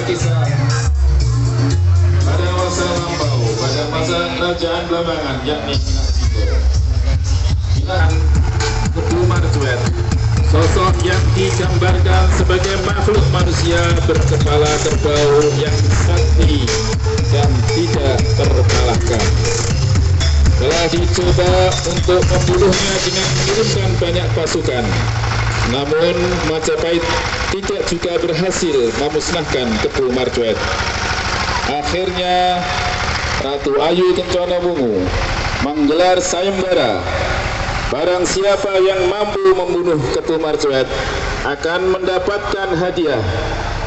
kisah pada masa lampau, pada masa kerajaan Belambangan, yakni Minang Kebu Marjuet, sosok yang digambarkan sebagai makhluk manusia berkepala kerbau yang sakti dan tidak terkalahkan. Telah dicoba untuk membunuhnya dengan mengirimkan banyak pasukan, namun Majapahit tidak juga berhasil memusnahkan Kebu Marjuet. Akhirnya Ratu Ayu Kencana Wungu menggelar sayembara. Barang siapa yang mampu membunuh Kebu Marjuet akan mendapatkan hadiah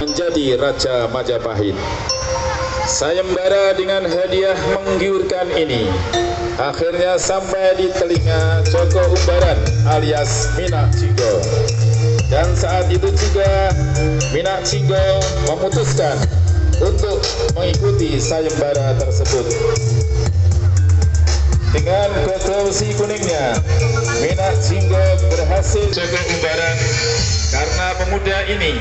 menjadi Raja Majapahit. Sayembara dengan hadiah menggiurkan ini akhirnya sampai di telinga Joko Umbaran alias Minak Jinggo. Dan saat itu juga Minak Jinggo memutuskan untuk mengikuti sayembara tersebut. Dengan godausi kuningnya, Minak Jinggo berhasil Joko Umbaran karena pemuda ini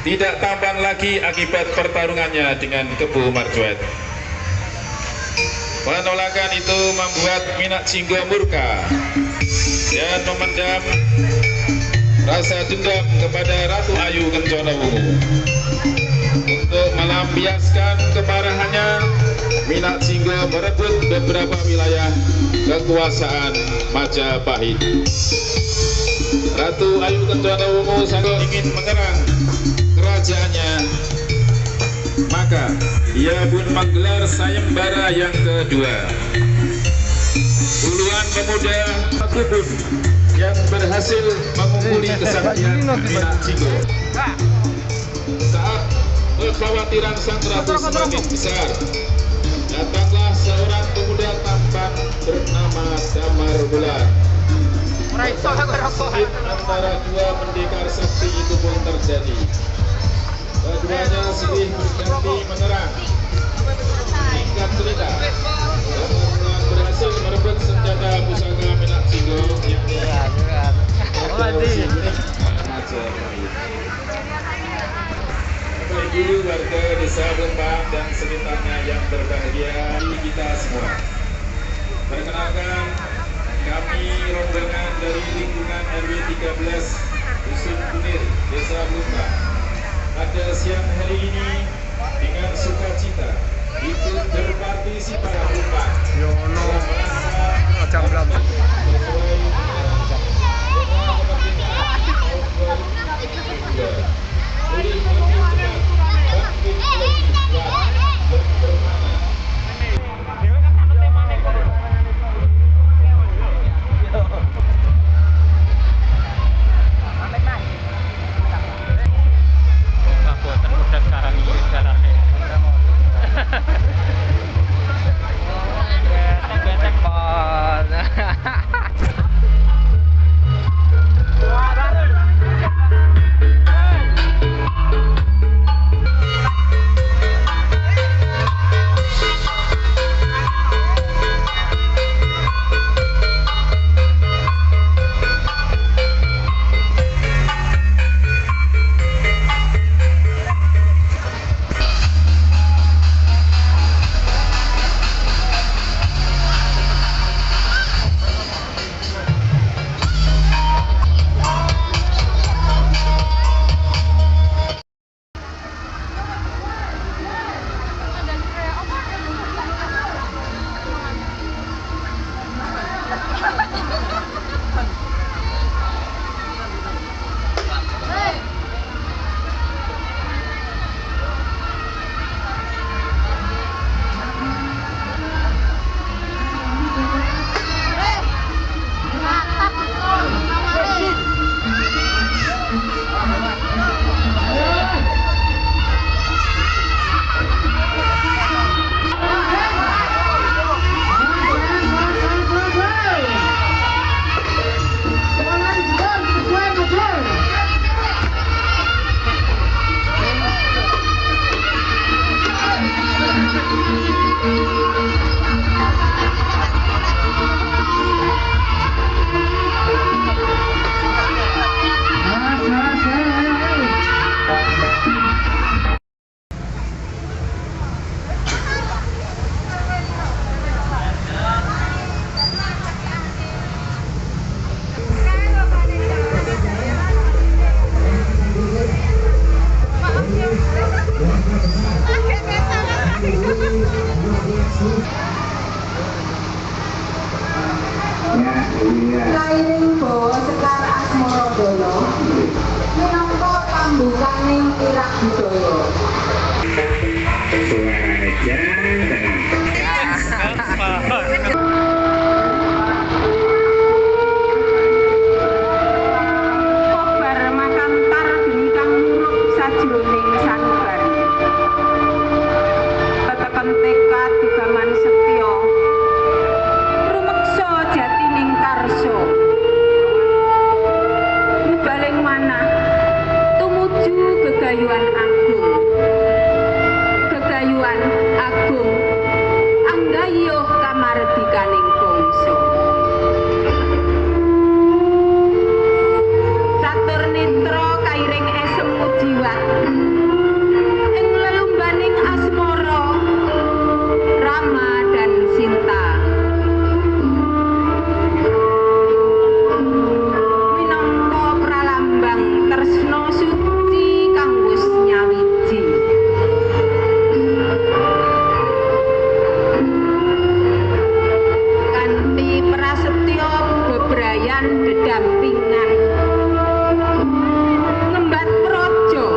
tidak tampan lagi akibat pertarungannya dengan Kebu Marjuet. Penolakan itu membuat Minak Jinggo murka dan memendam rasa dendam kepada Ratu Ayu Kencana Wungu. Untuk melampiaskan kemarahannya, Minak Jinggo merebut beberapa wilayah kekuasaan Majapahit. Ratu Ayu Kencana Wungu sangat ingin menyerang kerajaannya, maka ia pun menggelar sayembara yang kedua. Puluhan pemuda pun yang berhasil mengungguli kesaktian Minak Jinggo. Saat kekhawatiran sang ratu semakin besar, datanglah seorang pemuda tampan bernama Damar Wulan. Konflik antara dua pendekar sakti itu pun terjadi. Keduanya silih berganti menyerang. Singkat cerita, Damar Wulan berhasil merebut senjata pusaka Minak Jinggo yang Majapahit. Bapak Ibu warga Desa Blembang dan sekitarnya yang berbahagia, kita semua. Perkenalkan, kami rombongan dari lingkungan RW 13 Dusun Kunir, Desa Blembang. Pada siang hari ini dengan sukacita ikut berpartisipasi dalam rangka sesuai dengan kemerdekaan tahun 2022. Pulih lebih cepat, bangkit lebih kuat, dan bermakna. Hahaha. Saning Irak Budaya. Kobar makantar genikang muruk sajroning sanubar. Teteken tekad dugaman setya. Rumeksa jatining karsa. Mubaling manah tumuju gegayuhan agung. Gegayuhan agung anggayuh kamardikaning bangsa. Satur netra kairing esem mujiwat ing lelumbaning asmara Rama dan Sinta. Minangka pralambang tresna suci kang wis nyawiji. Kanthi prasetya bebrayan dedampingan ngembat praja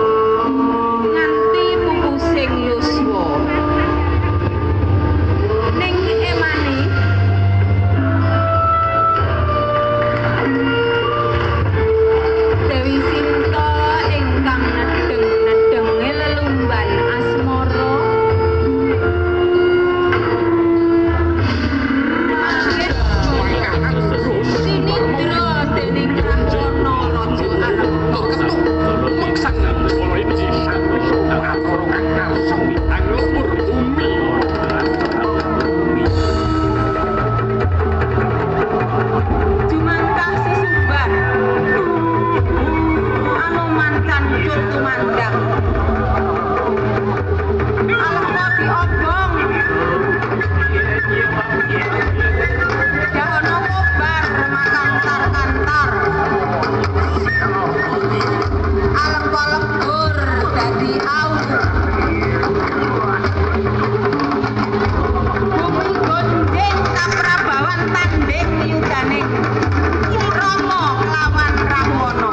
nganti pupusing yuswa. Ning emane Dewi Sinta ingkang nedeng-nedenge lelumban asmara sinindra dening Rahwana Raja Arep. Jumangkah sesumbar anu mancan cut tumandang alah diobong jahono kobar makantar-kantar alep-alebur dadi au bumi gonjing kaprabawan tanding yudaning Rama lawan Rahwana.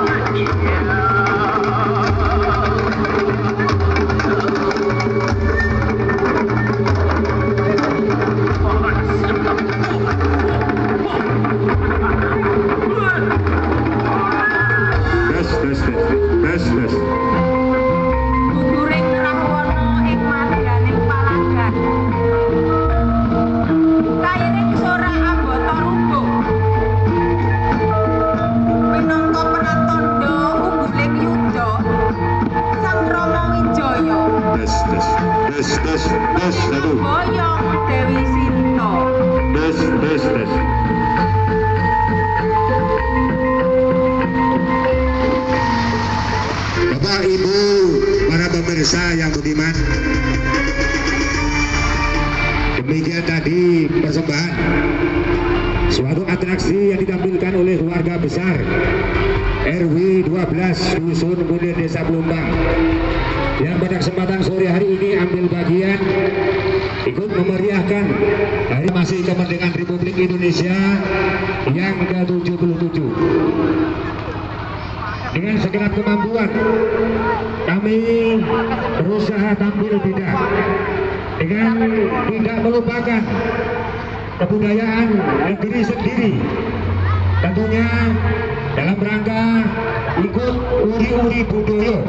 Guguring Rahwana ing madyaning palagan. Kairing sorak ambata rumbung. Minangka pratandha ungguling yuda Sang Rama Wijaya. Boyong Dewi Sinta. Bapak, Ibu, para pemirsa yang budiman, demikian tadi persembahan suatu atraksi yang ditampilkan oleh keluarga besar RW 12 Dusun Munir Desa Plumbang yang pada kesempatan sore hari ini ambil bagian ikut memeriahkan Hari Masih Kemerdekaan Republik Indonesia yang ke-77. Dengan segenap kemampuan kami berusaha tampil dengan tidak melupakan kebudayaan negeri sendiri, tentunya dalam rangka ikut uri-uri budaya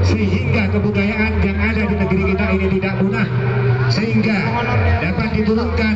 sehingga kebudayaan yang ada di negeri kita ini tidak punah, sehingga dapat diturunkan